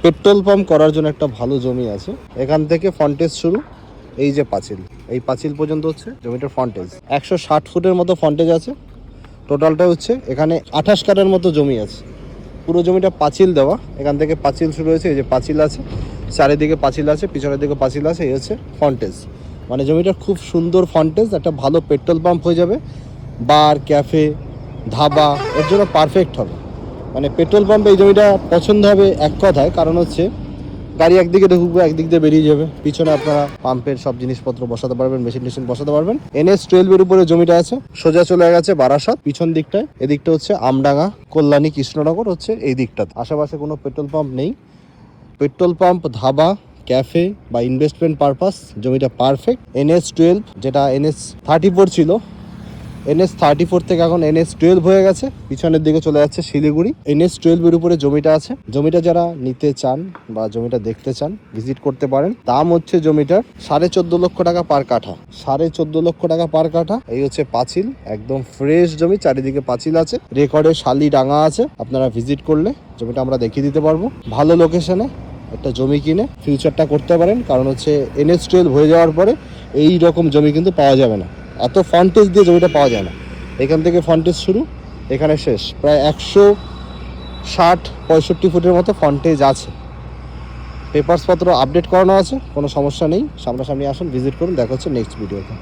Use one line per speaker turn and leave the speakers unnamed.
Petrol pump করার জন্য একটা ভালো জমি আছে। এখান থেকে ফন্টেজ শুরু, এই যে পাঁচিল, এই পাঁচিল পর্যন্ত হচ্ছে জমিটার ফন্টেজ। 160 ফুটের মতো ফন্টেজ আছে। টোটালটা হচ্ছে এখানে 28 কাঠার মতো জমি আছে। পুরো জমিটা পাঁচিল দেওয়া। এখান থেকে পাঁচিল শুরু হয়েছে, এই যে পাঁচিল আছে, চারিদিকে পাঁচিল আছে, পিছনের দিকে পাঁচিল আছে, এই হচ্ছে ফন্টেজ। মানে জমিটার খুব সুন্দর ফন্টেজ, একটা ভালো পেট্রোল পাম্প হয়ে যাবে, বার, ক্যাফে, ধাবা, এর জন্য পারফেক্ট হবে। মানে পেট্রোল পাম্পে এই জমিটা পছন্দ হবে এক কথায়, কারণ হচ্ছে গাড়ি একদিকে ঢুকবে, একদিক দিয়ে বেরিয়ে যাবে। পিছনে আপনারা পাম্পের সব জিনিসপত্র বসাতে পারবেন, মেশিন টেশিন বসাতে পারবেন। NH-12 উপরে জমিটা আছে, সোজা চলে গেছে বারাসাত পিছন দিকটায়। এদিকটা হচ্ছে আমডাঙ্গা, কল্যাণী, কৃষ্ণনগর হচ্ছে এই দিকটা। আশেপাশে কোনো পেট্রোল পাম্প নেই। পেট্রোল পাম্প, ধাবা, ক্যাফে বা ইনভেস্টমেন্ট পারপাস জমিটা পারফেক্ট। NH-12 যেটা NH-34 ছিল, NH-34 থেকে এখন NH-12 হয়ে গেছে। পিছনের দিকে চলে যাচ্ছে শিলিগুড়ি। NH-12 এর উপরে জমিটা আছে। জমিটা যারা নিতে চান বা জমিটা দেখতে চান, ভিজিট করতে পারেন। দাম হচ্ছে জমিটার 14.5 লক্ষ টাকা পার কাঠা। 14.5 লক্ষ টাকা পার কাঠা। এই হচ্ছে পাঁচিল, একদম ফ্রেশ জমি, চারিদিকে পাঁচিল আছে, রেকর্ডে শালি ডাঙা আছে। আপনারা ভিজিট করলে জমিটা আমরা দেখিয়ে দিতে পারবো। ভালো লোকেশনে একটা জমি কিনে ফিউচারটা করতে পারেন, কারণ হচ্ছে NH-12 হয়ে যাওয়ার পরে এই রকম জমি কিন্তু পাওয়া যাবে না। এত ফন্টেজ দিয়ে জমিটা পাওয়া যায় না। এখান থেকে ফন্টেজ শুরু, এখানে শেষ। প্রায় 160-65 ফুটের মতো ফন্টেজ আছে। পেপারসপত্র আপডেট করানো আছে, কোনো সমস্যা নেই। সামনাসামনি আসুন, ভিজিট করুন। দেখা হচ্ছে নেক্সট ভিডিওতে।